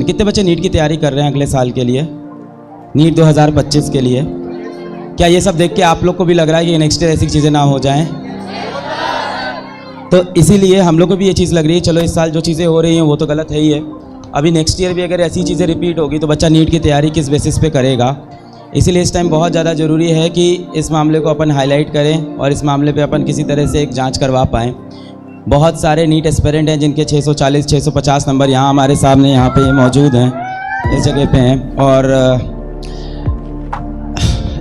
कितने बच्चे नीट की तैयारी कर रहे हैं अगले साल के लिए, नीट 2025 के लिए? क्या ये सब देख के आप लोग को भी लग रहा है कि नेक्स्ट ईयर ऐसी चीज़ें ना हो जाएं? तो इसीलिए हम लोग को भी ये चीज़ लग रही है, चलो इस साल जो चीज़ें हो रही हैं वो तो गलत है ही है, अभी नेक्स्ट ईयर भी अगर ऐसी चीज़ें रिपीट होगी तो बच्चा नीट की तैयारी किस बेसिस पे करेगा। इसीलिए इस टाइम बहुत ज़्यादा ज़रूरी है कि इस मामले को अपन हाईलाइट करें और इस मामले पे अपन किसी तरह से एक जांच करवा पाएँ। बहुत सारे नीट एस्पिरेंट हैं जिनके 640 650 नंबर यहाँ हमारे सामने यहाँ पे मौजूद हैं, इस जगह पे हैं, और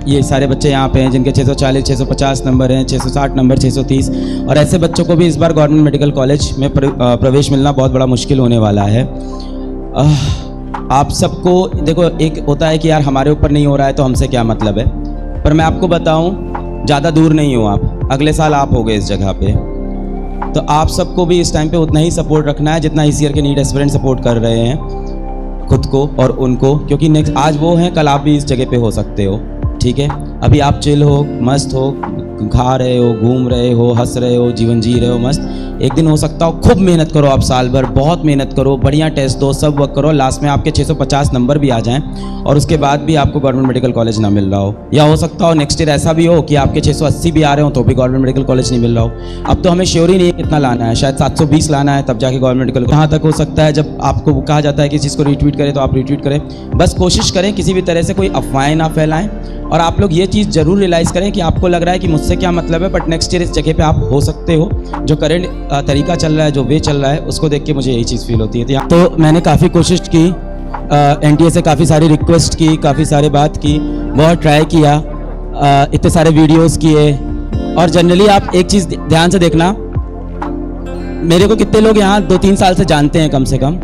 ये सारे बच्चे यहाँ पे हैं जिनके 640 650 नंबर हैं, 660 नंबर, 630, और ऐसे बच्चों को भी इस बार गवर्नमेंट मेडिकल कॉलेज में प्रवेश मिलना बहुत बड़ा मुश्किल होने वाला है। आप सबको देखो, एक होता है कि यार हमारे ऊपर नहीं हो रहा है तो हमसे क्या मतलब है, पर मैं आपको बताऊं ज़्यादा दूर नहीं हो आप, अगले साल आप होगे इस जगह पे, तो आप सबको भी इस टाइम पे उतना ही सपोर्ट रखना है जितना इस ईयर के नीट एस्पिरेंट सपोर्ट कर रहे हैं खुद को और उनको, क्योंकि नेक्स्ट आज वो हैं कल आप भी इस जगह पे हो सकते हो। ठीक है, अभी आप चिल हो, मस्त हो, खा रहे हो, घूम रहे हो, हंस रहे हो, जीवन जी रहे हो मस्त, एक दिन हो सकता हो खूब मेहनत करो, आप साल भर बहुत मेहनत करो, बढ़िया टेस्ट दो, सब वर्क करो, लास्ट में आपके 650 नंबर भी आ जाएं और उसके बाद भी आपको गवर्नमेंट मेडिकल कॉलेज ना मिल रहा हो, या हो सकता हो नेक्स्ट ईयर ऐसा भी हो कि आपके 680 भी आ रहे हो तो भी गवर्नमेंट मेडिकल कॉलेज नहीं मिल रहा हो। अब तो हमें श्योर ही नहीं है कितना लाना है, शायद 720 लाना है तब जाके गवर्नमेंट मेडिकल, यहाँ तक हो सकता है जब आपको कहा जाता है कि चीज़ को रीट्वीट करें तो आप रीट्वीट करें। बस कोशिश करें किसी भी तरह से कोई अफवाहें ना फैलाएं, और आप लोग ये चीज़ ज़रूर रियलाइज़ करें कि आपको लग रहा है कि मुझसे क्या मतलब है, बट नेक्स्ट ईयर इस जगह पे आप हो सकते हो। जो करंट तरीका चल रहा है, जो वे चल रहा है, उसको देख के मुझे यही चीज़ फील होती है। तो मैंने काफ़ी कोशिश की, एनटीए से काफ़ी सारी रिक्वेस्ट की, काफ़ी सारे बात की, बहुत ट्राई किया, इतने सारे वीडियोस किए, और जनरली आप एक चीज़ ध्यान से देखना, मेरे को कितने लोग यहाँ 2-3 साल से जानते हैं कम से कम,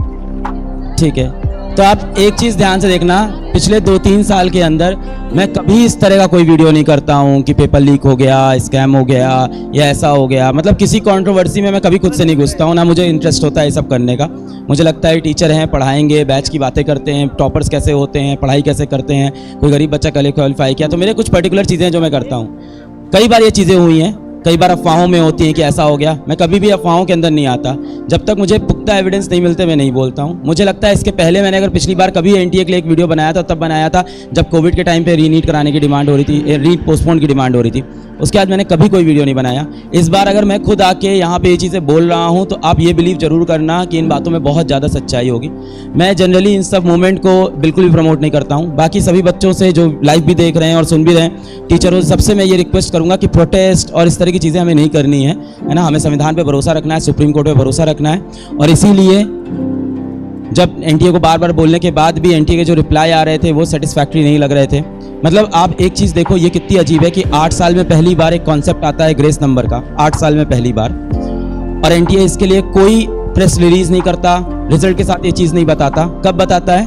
ठीक है, तो आप एक चीज़ ध्यान से देखना, पिछले 2-3 साल के अंदर मैं कभी इस तरह का कोई वीडियो नहीं करता हूँ कि पेपर लीक हो गया, स्कैम हो गया या ऐसा हो गया, मतलब किसी कंट्रोवर्सी में मैं कभी खुद से नहीं घुसता हूँ, ना मुझे इंटरेस्ट होता है ये सब करने का। मुझे लगता है टीचर हैं, पढ़ाएंगे, बैच की बातें करते हैं, टॉपर्स कैसे होते हैं, पढ़ाई कैसे करते हैं, कोई गरीब बच्चा कल क्वालिफाई किया, तो मेरे कुछ पर्टिकुलर चीज़ें जो मैं करता हूँ। कई बार ये चीज़ें हुई हैं, कई बार अफवाहों में होती हैं कि ऐसा हो गया, मैं कभी भी अफवाहों के अंदर नहीं आता, जब तक मुझे पुख्ता एविडेंस नहीं मिलते मैं नहीं बोलता हूँ। मुझे लगता है इसके पहले मैंने अगर पिछली बार कभी एनटीए के लिए एक वीडियो बनाया था, तब बनाया था जब कोविड के टाइम पे रीनीट कराने की डिमांड हो रही थी, रीट पोस्टपोन की डिमांड हो रही थी, उसके बाद मैंने कभी कोई वीडियो नहीं बनाया। इस बार अगर मैं खुद आके यहाँ पे ये चीज़ें बोल रहा हूँ तो आप ये बिलीव जरूर करना कि इन बातों में बहुत ज़्यादा सच्चाई होगी। मैं जनरली इन सब मूवमेंट को बिल्कुल भी प्रमोट नहीं करता हूँ। बाकी सभी बच्चों से जो लाइव भी देख रहे हैं और सुन भी रहे हैं, टीचरों सबसे मैं ये रिक्वेस्ट करूँगा कि प्रोटेस्ट और इस तरह की चीज़ें हमें नहीं करनी है ना, हमें संविधान पर भरोसा रखना है, सुप्रीम कोर्ट पर भरोसा रखना है। और इसीलिए जब एनटीए को बार बार बोलने के बाद भी एनटीए के जो रिप्लाई आ रहे थे वो सेटिस्फैक्ट्री नहीं लग रहे थे। मतलब आप एक चीज़ देखो, ये कितनी अजीब है कि 8 साल में पहली बार एक कॉन्सेप्ट आता है ग्रेस नंबर का, 8 साल में पहली बार, और एनटीए इसके लिए कोई प्रेस रिलीज नहीं करता, रिजल्ट के साथ ये चीज़ नहीं बताता। कब बताता है,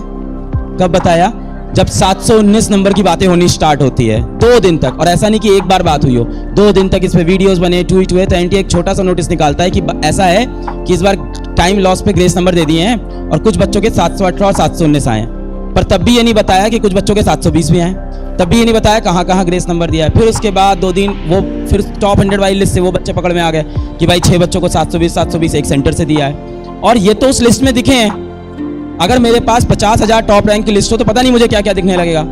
कब बताया? जब 719 नंबर की बातें होनी स्टार्ट होती है, 2 दिन तक, और ऐसा नहीं कि एक बार बात हुई हो, 2 दिन तक इस पे वीडियोस बने, ट्वीट हुए, तो एनटीए एक छोटा सा नोटिस निकालता है कि ऐसा है कि इस बार टाइम लॉस पे ग्रेस नंबर दे दिए हैं और कुछ बच्चों के 718 और 719 आए हैं, पर तब भी ये नहीं बताया कि कुछ बच्चों के 720 भी आए, तब भी ये नहीं बताया कहाँ कहाँ ग्रेस नंबर दिया है। फिर उसके बाद 2 दिन वो फिर टॉप 100 वाली लिस्ट से वो बच्चे पकड़ में आ गए कि भाई 6 बच्चों को 720 एक सेंटर से दिया है, और ये तो उस लिस्ट में दिखे हैं। अगर मेरे पास 50,000 टॉप रैंक की लिस्ट हो तो पता नहीं मुझे क्या क्या दिखने लगेगा।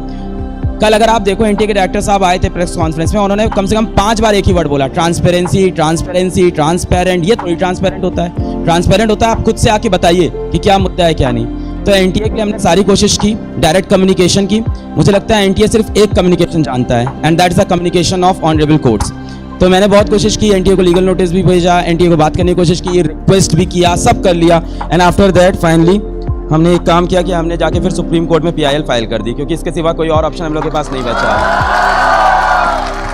कल अगर आप देखो एनटीए के डायरेक्टर साहब आए थे प्रेस कॉन्फ्रेंस में, उन्होंने कम से कम 5 बार एक ही वर्ड बोला, ट्रांसपेरेंसी ट्रांसपेरेंसी ट्रांसपेरेंट। ये थोड़ी ट्रांसपेरेंट होता है, ट्रांसपेरेंट होता है आप खुद से आके बताइए कि क्या मुद्दा है क्या नहीं। तो एनटीए के लिए हमने सारी कोशिश की, डायरेक्ट कम्युनिकेशन की। मुझे लगता है एनटीए सिर्फ एक कम्युनिकेशन जानता है, and that is the communication of honourable courts. तो मैंने बहुत कोशिश की, एनटीए को लीगल नोटिस भी भेजा, एनटीए को बात करने की कोशिश की, रिक्वेस्ट भी किया, सब कर लिया, एंड आफ्टर दैट फाइनली हमने एक काम किया कि हमने जाके फिर सुप्रीम कोर्ट में पीआईएल फाइल कर दी, क्योंकि इसके सिवा कोई और ऑप्शन हम लोग के पास नहीं बचा।